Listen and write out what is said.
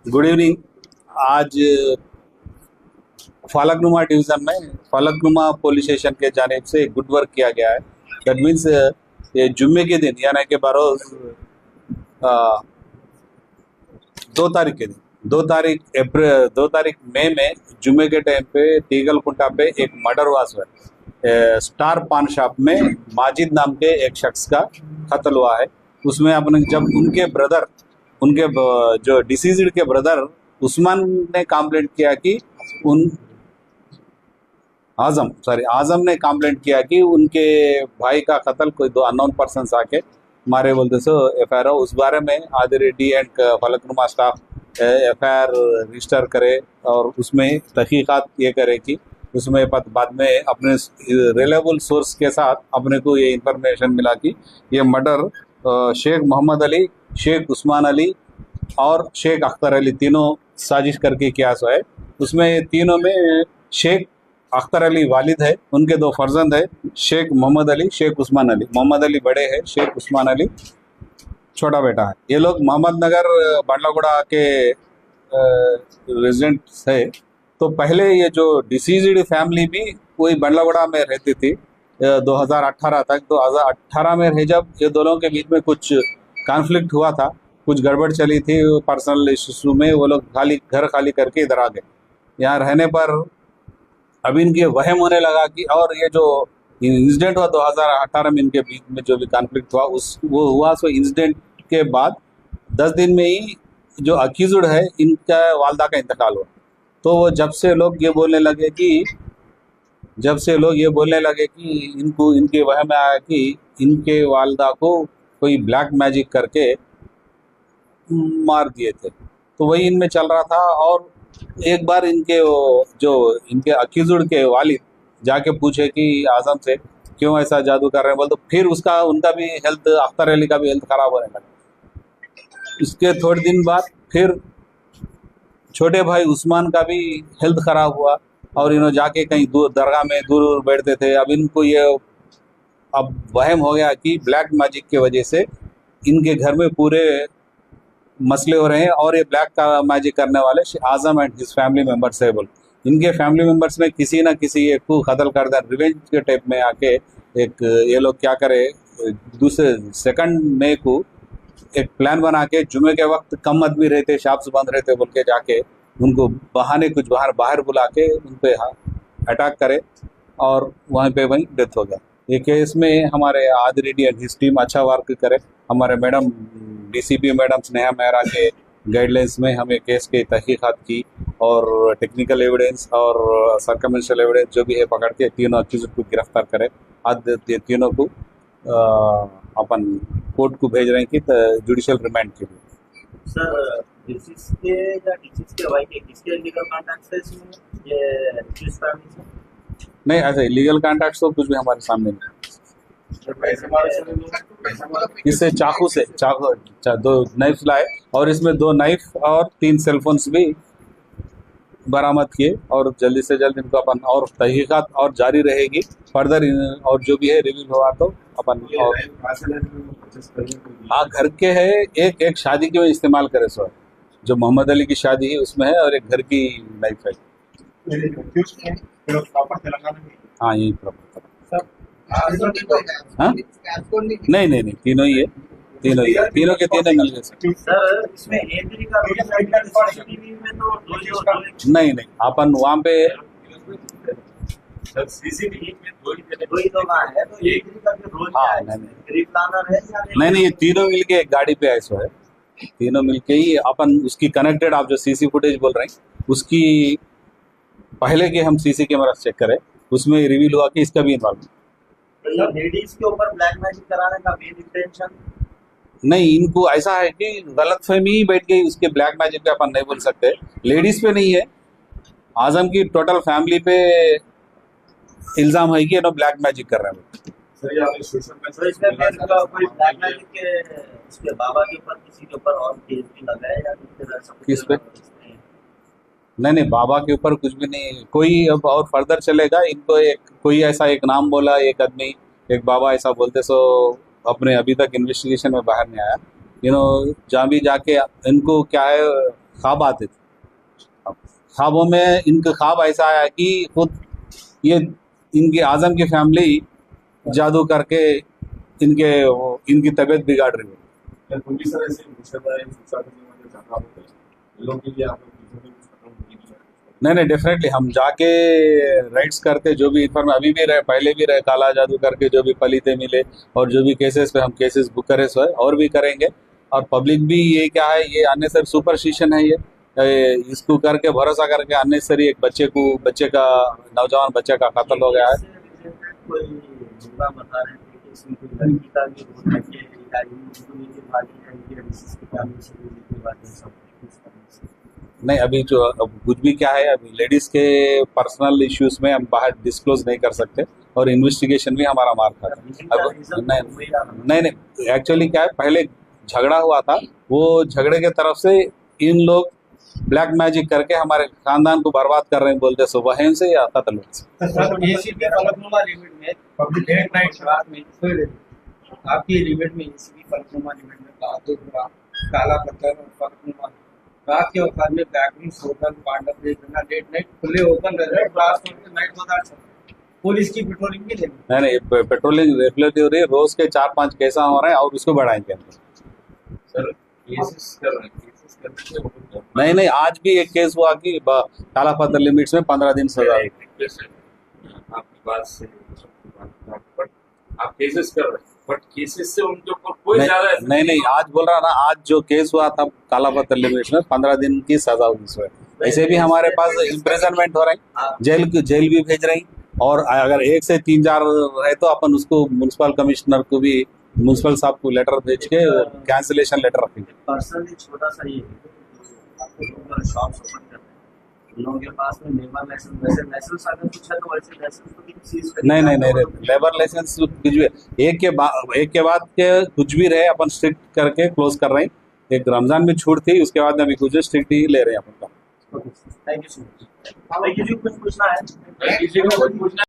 Good evening. आज फालकनुमा division में फालकनुमा police station के जानिब से गुड वर्क किया गया है। दैट मीन्स ये जुम्मे के दिन यानी कि बरोज 2 तारीख के दिन 2 तारीख मई में जुम्मे के टाइम पे तीगलकुंटा पे एक मर्डर हुआ है। स्टार पान शॉप में माजिद नाम के एक शख्स का कत्ल हुआ है। उसमें अपने जब जो डिसीज्ड के ब्रदर उस्मान ने कंप्लेंट किया कि उन आजम ने कंप्लेंट किया कि उनके भाई का कत्ल कोई 2 अननोन पर्सन आके मारे बोलते सो एफआईआर हो। उस बारे में आदि Reddy and Falaknuma staff FIR register करे और उसमें तहकीकात ये करे कि उसमें बाद में अपने रिलायबल सोर्स के साथ अपने को ये इंफॉर्मेशन मिला कि ये मर्डर शेख मोहम्मद अली, शेख उस्मान अली और शेख अख्तर अली तीनों साजिश करके किया है। उसमें तीनों में शेख अख्तर अली वालिद है, उनके 2 फर्जंद है, शेख मोहम्मद अली, शेख उस्मान अली। मोहम्मद अली बड़े हैं, शेख उस्मान अली छोटा बेटा है। ये लोग मोहम्मद नगर बांडलागुड़ा के रेजिडेंट्स है। तो पहले ये जो डिसीज्ड फैमिली भी वही बांडलागुड़ा में रहती थी 2018 तक। 2018 में रहे जब ये दोनों के बीच में कुछ कॉन्फ्लिक्ट हुआ था, कुछ गड़बड़ चली थी पर्सनल इशू में, वो लोग घर खाली करके इधर आ गए। यहाँ रहने पर अब इनके वहम होने लगा कि और ये जो इंसिडेंट हुआ 2018 में इनके बीच में जो भी कॉन्फ्लिक्ट हुआ वो हुआ सो इंसिडेंट के बाद 10 दिन में ही जो अक्यूज्ड है इनका वालदा का इंतकाल हुआ। तो वो जब से लोग ये बोलने लगे कि इनको इनके वहम में आया कि इनके वालदा को कोई ब्लैक मैजिक करके मार दिए थे। तो वही इनमें चल रहा था। और एक बार इनके अक्यूज्ड के वालिद जाके पूछे कि आजम से क्यों ऐसा जादू कर रहे हैं बोल, तो फिर उनका भी हेल्थ, अख्तर अली का भी हेल्थ खराब होने लगा। इसके थोड़े दिन बाद फिर छोटे भाई उस्मान का भी हेल्थ खराब हुआ और इन्होंने जाके कहीं दूर दरगाह में दूर बैठते थे। अब इनको ये अब वहम हो गया कि ब्लैक मैजिक की वजह से इनके घर में पूरे मसले हो रहे हैं और ये ब्लैक का मैजिक करने वाले आजम एंड हिज फैमिली मेंबर्स है बोल। इनके फैमिली मेंबर्स में किसी ना किसी एक को कत्ल कर दिया रिवेंज के टाइप में आके। एक ये लोग क्या करे, दूसरे 2 मई को एक प्लान बना के जुमे के वक्त कम आदमी रहते, शॉप्स बंद रहते बोल के जाके उनको बाहर बुला के उन पे अटैक करे और वहीं डेथ हो गया। ये केस में हमारे आदि रेड्डी एंड हिज टीम अच्छा वर्क करे। हमारे madam DCP madam Sneha Mehra के गाइडलाइंस में हमें केस की तहकीकात की और टेक्निकल एविडेंस और सर्कमस्टेंशियल एविडेंस जो भी है पकड़ के तीनों अक्यूज्ड को गिरफ्तार करे। आज ये तीनों को अपन कोर्ट को भेज रहे हैं कि जुडिशियल रिमांड के लिए। सर डिसीज के वाई के किसके लीगल कॉन्टैक्ट्स है इसमें ये डिसीज फैमिली से? नहीं, ऐसे लीगल कॉन्टैक्ट्स तो कुछ भी हमारे सामने नहीं। इससे चाकू 2 नाइफ लाए और इसमें 2 नाइफ और 3 सेलफोन्स भी बरामद किए और जल्दी से जल्द इनको अपन और तहकीकात और जारी रहेगी फर्दर और जो भी है रिव्यू हुआ तो अपन और हाँ घर के है। एक शादी के में इस्तेमाल करे सो जो मोहम्मद अली की शादी है उसमें है और एक घर की नाइफ है। हाँ यही प्रॉपर। हाँ नहीं तीनों ही है, तीनों के तीनों मिल गए सर। इसमें एंट्री का सीसीटीवी में तो नहीं अपन वहाँ पे सीसीटीवी में दो ही लोग आए हैं, तो एंट्री का भी रोल हाँ प्लानर है या नहीं ये तीनों मिलके एक गाड़ी पे आए सो है। तीनों मिलके ही अपन उसकी कनेक्टेड आप जो सीसी फुटेज बोल रहे हैं उसकी पहले के हम सीसी कैमरा चेक करें, उसमें रिवील हुआ कि इसका भी इन्वॉल्व। लेडीज के ऊपर ब्लैक मैजिक कराने का मेन इंटेंशन नहीं, इनको ऐसा है कि गलतफहमी ही बैठ गई उसके ब्लैक मैजिक पे। अपन नहीं बोल सकते लेडीज पे नहीं है, आजम की टोटल फैमिली पे इल्जाम है कि ये ब्लैक मैजिक कर रहे हैं। तो इसमें कोई ब्लैक मैजिक के इसके बाबा के ऊपर किसी के ऊपर और केस भी लगा है या किस पे? नहीं बाबा के ऊपर कुछ भी नहीं कोई। अब और फर्दर चलेगा इनको कोई ऐसा एक नाम बोला एक आदमी, एक बाबा ऐसा बोलते सो अपने अभी तक इन्वेस्टिगेशन में बाहर नहीं आया। जहाँ भी जाके इनको क्या है ख्वाब आते थे। ख्वाबों में इनका ख्वाब ऐसा आया कि खुद ये इनकी आजम की फैमिली जादू करके इनकी तबीयत बिगाड़ रही है। तर तुम्ही सर ऐसे मुसलमान सोसायटीमध्ये जाता होते लोगों के लिए आप लोग चीजों को खत्म नहीं किया नहीं डेफिनेटली हम जाके राइट्स करते, जो भी इन्फॉर्म अभी भी रहे, पहले भी रहे, काला जादू करके जो भी पलीते मिले और जो भी केसेस पे हम केसेस बुक करे सो है और भी करेंगे। और पब्लिक भी ये क्या है, ये अननेसरी सुपरस्टिशन है, ये इसको करके भरोसा करके अननेसरी एक बच्चे का नौजवान बच्चे का कत्ल हो गया है। कोई जुमला बता रहे थे कि इसमें कोई लड़की का भी रोल है कि या इनकी वाली है इनकी डिसीज की फैमिली से रिलेटेड बातें सब कुछ। नहीं अभी जो अब कुछ भी क्या है, अभी लेडीज के पर्सनल इश्यूज में हम बाहर डिस्क्लोज नहीं कर सकते और इन्वेस्टिगेशन भी हमारा मार खाता है। अब नहीं एक्चुअली क्या है, पहले झगड़ा हुआ था, वो झगड़े के तरफ से इन लोग ब्लैक मैजिक करके हमारे खानदान को बर्बाद कर रहे हैं बोलते, सो वहीं से या कत्ल से। एसीबी फलकनुमा लिमिट में पब्लिक डेट नाइट रात में आपकी लिमिट में एसीबी फलकनुमा लिमिट में काला पत्थर और फलकनुमा रात के वक्त में बैकरूम होटल पांडव डेट नाइट खुले ओपन रह क्लास नाइट बाजार चल पुलिस की पेट्रोलिंग भी लेनी। नहीं पेट्रोलिंग रेगुलरली हो रही है, रोज के 4-5 केस हो रहे हैं और उसको बढ़ाएंगे सर केसेस कर रहे हैं केसेस करते नहीं आज भी एक केस हुआ कि काला पत्थर लिमिट्स में 15 दिन सजा। आपकी बात से बट आप केसेस कर रहे हैं बट केसेस से उनके ऊपर कोई ज्यादा नहीं आज बोल रहा ना, आज जो केस हुआ था काला पत्थर लिमिट्स में 15 दिन की सजा हुई उसमें। ऐसे भी हमारे पास इम्प्रिजनमेंट हो रही, जेल भी भेज रही, और अगर 1 से 3-4 रहे तो अपन उसको म्युनिसिपल कमिश्नर को भी म्युनिसिपल साहब को लेटर भेज के कैंसिलेशन लेटर रखेंगे। पर्सनली छोटा सा ये है शॉप्स ओपन कर रहे हैं उन लोगों के पास में लेबर लाइसेंस वैसे लाइसेंस अगर कुछ है तो वैसे लाइसेंस तो भी सीज कर नहीं लेबर लाइसेंस कुछ भी एक के बाद के कुछ भी रहे अपन स्ट्रिक्ट करके क्लोज कर रहे हैं। एक रमजान में छूट थी, उसके बाद में अभी कुछ स्ट्रिक्ट ही ले रहे हैं अपन का। Thank you so much. किसी को कुछ पूछना है? किसी को कुछ पूछना